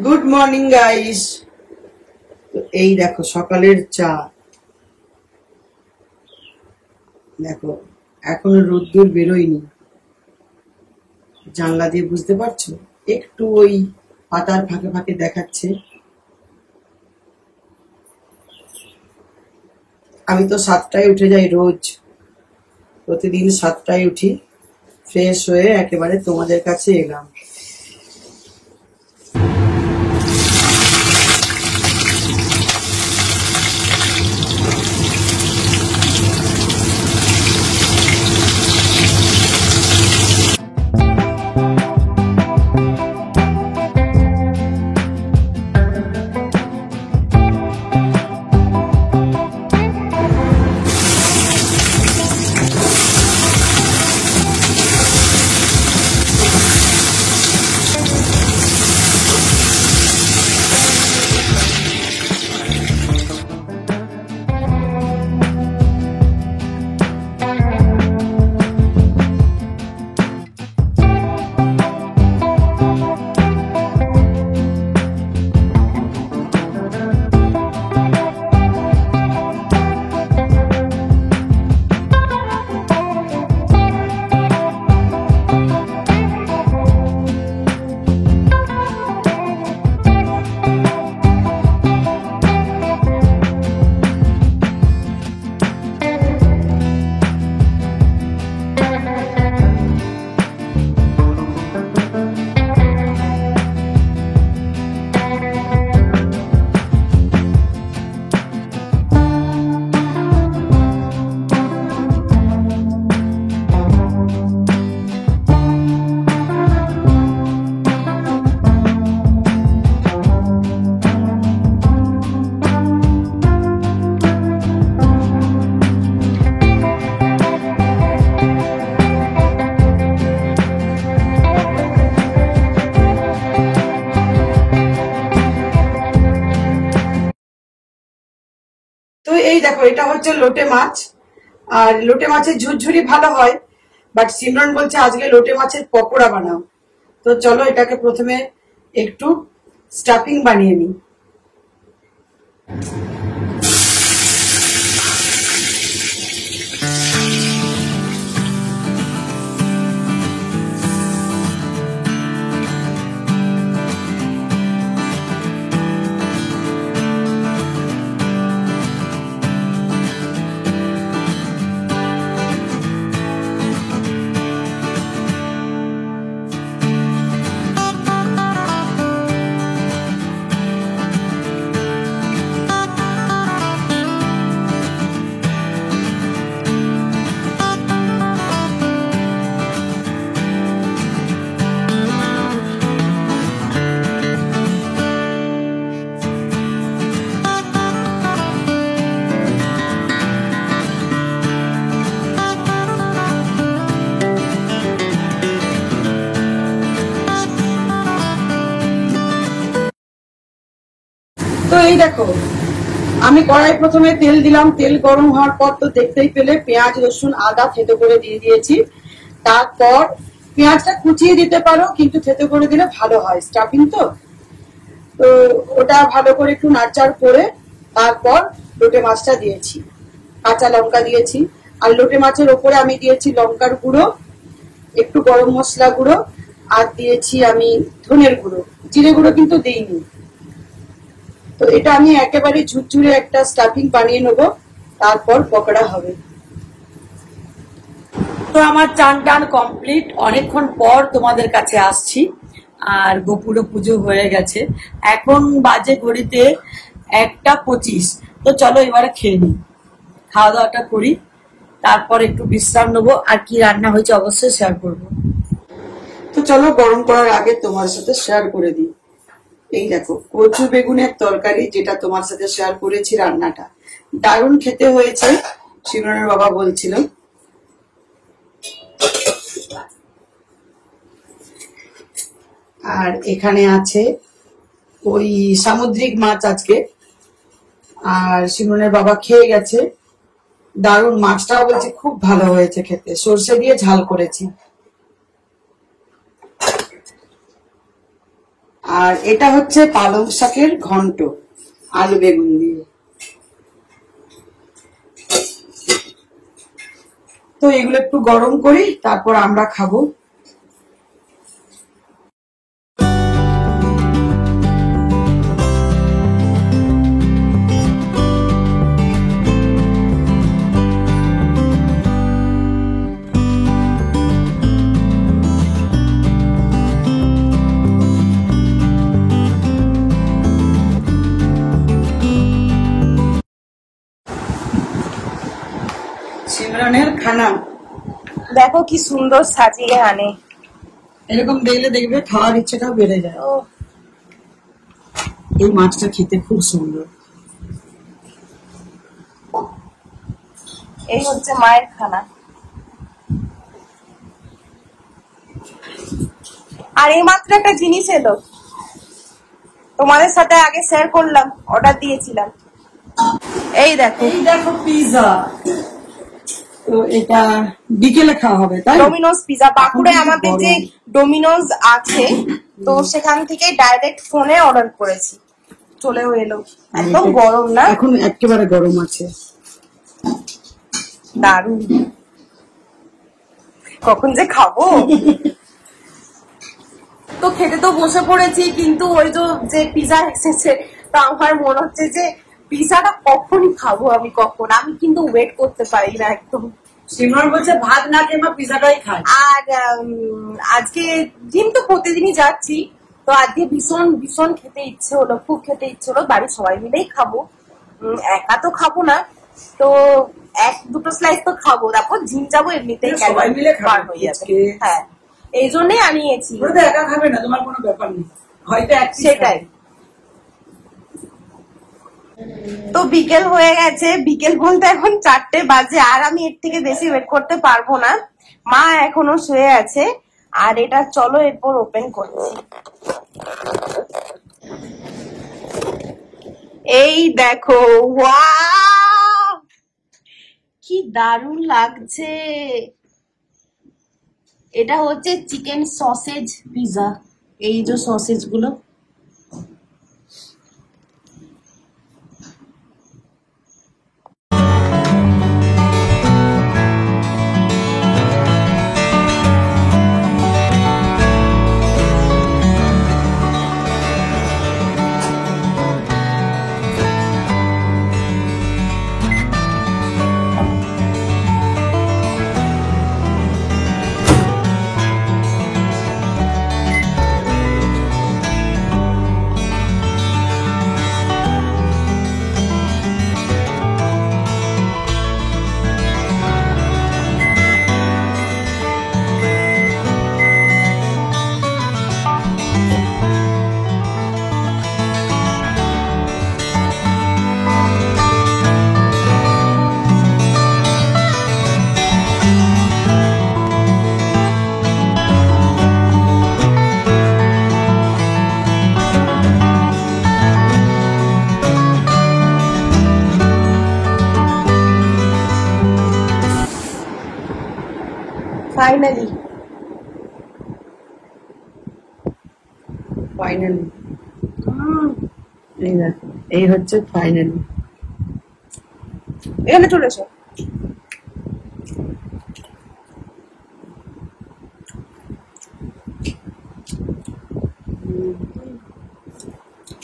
Good morning guys. তো এই দেখো সকালের চা। দেখো এখনো রোদ্দুর বেরোয়নি, জানলা দিয়ে বুঝতে পারছো, একটু ওই পাতার ফাঁকে ফাঁকে দেখাচ্ছে। আমি তো 7টায় উঠে যাই রোজ, প্রতিদিন 7টায় উঠি, ফ্রেশ হয়ে একেবারে তোমাদের কাছে এলাম। তো এই দেখো, এটা হচ্ছে লোটে মাছ। আর লোটে মাছের ঝুরঝুরি ভালো হয়, বাট সিমরন বলছে আজকে লোটে মাছের পকোড়া বানাও। তো চলো এটাকে প্রথমে একটু স্টাফিং বানিয়ে নিই। তো এই দেখো, আমি কড়াই প্রথমে তেল দিলাম, তেল গরম হওয়ার পর তো দেখতেই পেলে পেঁয়াজ রসুন আদা থেতো করে দিয়ে দিয়েছি। তারপর পেঁয়াজটা কুচিয়ে দিতে পারো, কিন্তু থেতো করে দিলে ভালো হয়, স্টাফিং তো। তো ওটা ভালো করে একটু নাড়চাড় করে তারপর লোটে মাছটা দিয়েছি, কাঁচা লঙ্কা দিয়েছি। আর লোটে মাছের ওপরে আমি দিয়েছি লঙ্কার গুঁড়ো, একটু গরম মশলা গুঁড়ো, আর দিয়েছি আমি ধনের গুঁড়ো, জিরে গুঁড়ো কিন্তু দিইনি। তো এটা আমি একেবারে ঝুরঝুরে একটা স্টাফিং বানিয়ে নেবো, তারপর পকোড়া হবে। তো আমার চান টান কমপ্লিট, অনেকক্ষণ পর তোমাদের কাছে আসছি। আর গোপুরও পুজো হয়ে গেছে, এখন বাজে ঘড়িতে 1টা 25। তো চলো এবারে খেয়ে নিই, খাওয়া দাওয়াটা করি, তারপর একটু বিশ্রাম নেবো। আর কি রান্না হয়েছে অবশ্যই শেয়ার করবো। তো চলো গরম করার আগে তোমার সাথে শেয়ার করে দিই। এই দেখো কচু বেগুনের তরকারি, যেটা তোমার সাথে শেয়ার করেছি রান্নাটা, দারুণ খেতে হয়েছে, শিবনের বাবা বলছিল। আর এখানে আছে ওই সামুদ্রিক মাছ আজকে, আর শিমরনের বাবা খেয়ে গেছে, দারুণ, মাছটাও বলছে খুব ভালো হয়েছে খেতে, সর্ষে দিয়ে ঝাল করেছি। আর এটা হচ্ছে পালং শাকের ঘন্ট আলু বেগুন দিয়ে। তো এগুলো একটু গরম করি, তারপর আমরা খাবো। সিমরানের খানা দেখো কি সুন্দর সাজিয়ে আনে, এরকম দেখলে দেখবে খাওয়ার ইচ্ছেটাও বেড়ে যায়। এই মাছটা খেতে খুব সুন্দর। এই হচ্ছে মায়ের খানা। আর এই মাত্র একটা জিনিস এলো, তোমাদের সাথে আগে শেয়ার করলাম, অর্ডার দিয়েছিলাম। এই দেখো পিজা। তো এটা বিকেলে খাওয়া হবে, তাই? Domino's pizza. বাঁকুড়ায় আমাদের যে ডোমিনোজ আছে, তো সেখান থেকে ডাইরেক্ট ফোনে অর্ডার করেছি, চলেও এলো। একদম গরম না? এখন একেবারে গরম আছে, দারুণ। কখন যে খাবো। তো খেতে তো বসে পড়েছি, কিন্তু ওই যে পিজা এসেছে, তো আমার মনে হচ্ছে যে পিজাটা কখন খাবো আমি, আমি কিন্তু ওয়েট করতে পারি না একদম। সিমরন বলছে ভাত না খেয়ে পিজাটাই খায়। আর আজকে জিম তো প্রতিদিনই যাচ্ছি, তো আজকে ভীষণ ভীষণ খেতে ইচ্ছে হলো, খুব খেতে ইচ্ছে হলো। বাড়ির সবাই মিলেই খাবো, একা তো খাবো না, তো এক দুটো স্লাইস তো খাবো, তারপর জিম যাবো, এমনিতেই সবাই মিলে খাবো হয়ে যাবে। হ্যাঁ, এই জন্যই আনিয়েছি। একা খাবে না, তোমার কোনো ব্যাপার নেই, হয়তো সেটাই। তো বিকেল হয়ে গেছে, বিকেল বলতে এখন 4টে বাজে, আর আমি এর থেকে বেশি ওয়েট করতে পারবো না। মা এখনো শুয়ে আছে, আর এটা চলো এরপর ওপেন করছি। এই দেখো, ওয়াও কি দারুণ লাগছে। এটা হচ্ছে চিকেন সসেজ পিজা। এই যে সসেজ গুলো, ফাইনালি এই হচ্ছে ফাইনালি। এখানে চলে এসো।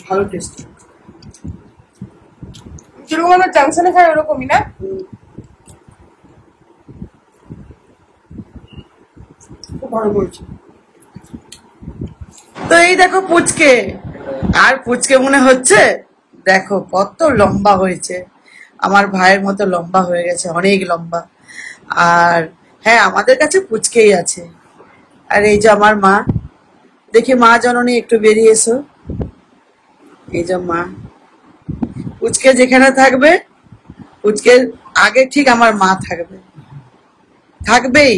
ভালো টেস্ট, যেরকম আমরা জাংশনে খাই ওরকমই না? ভালো বলছি। তো এই দেখো পুচকে, আর পুচকে মনে হচ্ছে, দেখো কত লম্বা হয়েছে, আমার ভাইয়ের মতো লম্বা হয়ে গেছে, অনেক লম্বা। আর হ্যাঁ, আমাদের কাছে পুচকেই আছে। আর এই যে আমার মা, দেখি মা জননী একটু বেরিয়ে এসো। এই যে মা, পুচকে যেখানে থাকবে, পুচকের আগে ঠিক আমার মা থাকবে, থাকবেই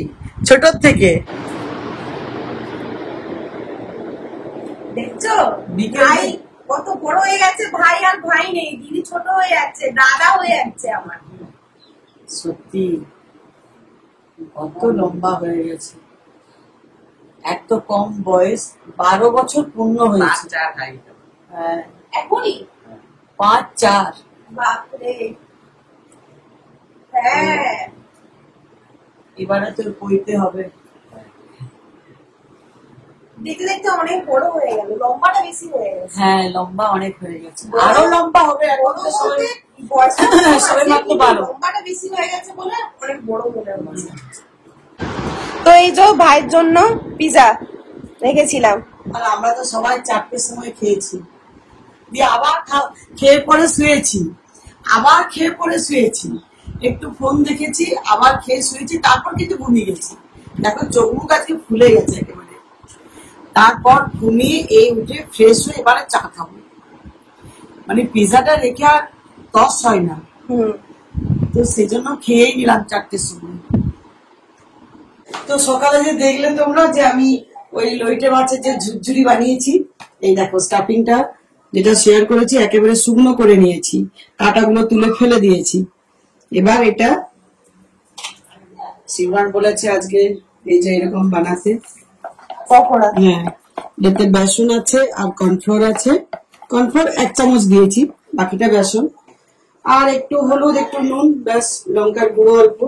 ছোটর থেকে। দেখছো ভাই কত বড় হয়ে গেছে, ভাই আর ভাই নেই, দিদি ছোট হয়ে যাচ্ছে, দাদা হয়ে যাচ্ছে আমার। সত্যি কত লম্বা হয়ে গেছে। এত কম বয়স, 12 বছর পূর্ণ হয়েছে। হ্যাঁ, এখনই 5-4। বাপরে। হ্যাঁ, এবারে তোর বইতে হবে। দেখতে দেখতে অনেক বড় হয়ে গেল, লম্বাটা বেশি হয়ে গেছে। হ্যাঁ, লম্বা অনেক হয়ে গেছে, আরো লম্বা হবে। এখন তো সবাই- বয়সটা সবাই মাত্র 12। লম্বাটা বেশি হয়ে গেছে বলে অনেক বড় মনে হচ্ছে। তো এই যে ভাইয়ের জন্য পিজা রেখেছিলাম। আর আমরা তো সবাই 4টের সময় খেয়েছি, দিয়ে আবার খেয়ে পরে শুয়েছি, আবার খেয়ে পরে শুয়েছি, একটু ফোন দেখেছি, আবার খেয়ে শুয়েছি, তারপর কিন্তু ঘুমিয়ে গেছি। দেখো চোখ মুখ আজকে ফুলে গেছে একেবারে। তারপর ঘুমিয়ে এই উঠে ফ্রেশ হয়ে এবারে চা খাবো। মানে পিজাটা রেখে আর তস হয় না, তো সেই জন্য খেয়েই নিলাম 4টের সময়। তো সকালে যে দেখলে তোমরা যে আমি ওই লইটে মাছের যে ঝুরঝুরি বানিয়েছি, এই দেখো স্টাফিংটা যেটা শেয়ার করেছি একেবারে শুকনো করে নিয়েছি, কাঁটাগুলো তুলে ফেলে দিয়েছি। এবার এটা শিবরান বলেছে আজকে এই যে এরকম বানাতে পকোড়া। হ্যাঁ, এতে বেসন আছে আর কর্নফ্লোর আছে। কর্নফ্লোর 1 চামচ দিয়েছি, বাকিটা বেসন। আর একটু হলুদ, একটু নুন, ব্যাস, লঙ্কার গুঁড়ো অল্প।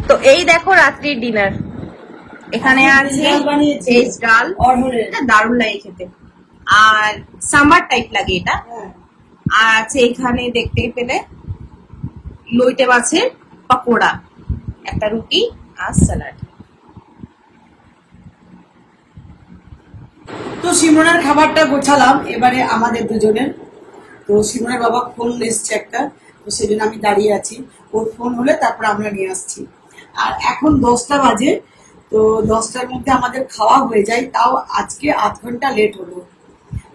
তো এই দেখো রাত্রির ডিনার। এখানে আছে ডাল বানিয়েছি। ভেজ ডাল, অড়হরের। এটা দারুণ লাগে খেতে, আর সাম্বার টাইপ লাগে এটা। আর আছে এখানে দেখতেই পেলে লইটে মাছের পকোড়া, একটা রুটি আর স্যালাড। তো সিমরনের খাবারটা গোছালাম, এবারে আমাদের দুজনের। তো সিমরনের বাবা ফোন এসছে একটা, তো সেজন্য আমি দাঁড়িয়ে আছি, ওর ফোন হলে তারপর আমরা নিয়ে আসছি। আর এখন 10টা বাজে, তো 10টার মধ্যে আমাদের খাওয়া হয়ে যায়, তাও আজকে আধ ঘন্টা লেট হলো।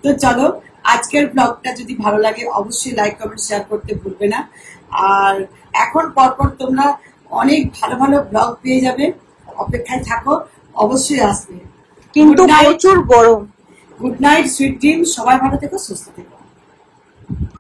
তো চলো, আজকের ব্লগটা যদি ভালো লাগে অবশ্যই লাইক, কমেন্ট, শেয়ার করতে ভুলবে না। আর এখন পরপর তোমরা অনেক ভালো ভালো ব্লগ পেয়ে যাবে, অপেক্ষায় থাকো, অবশ্যই আসবে। কিন্তু Good night. প্রচুর গরম। গুড নাইট, সুইট ড্রিম, সবাই ভালো থেকো, সুস্থ থেকো।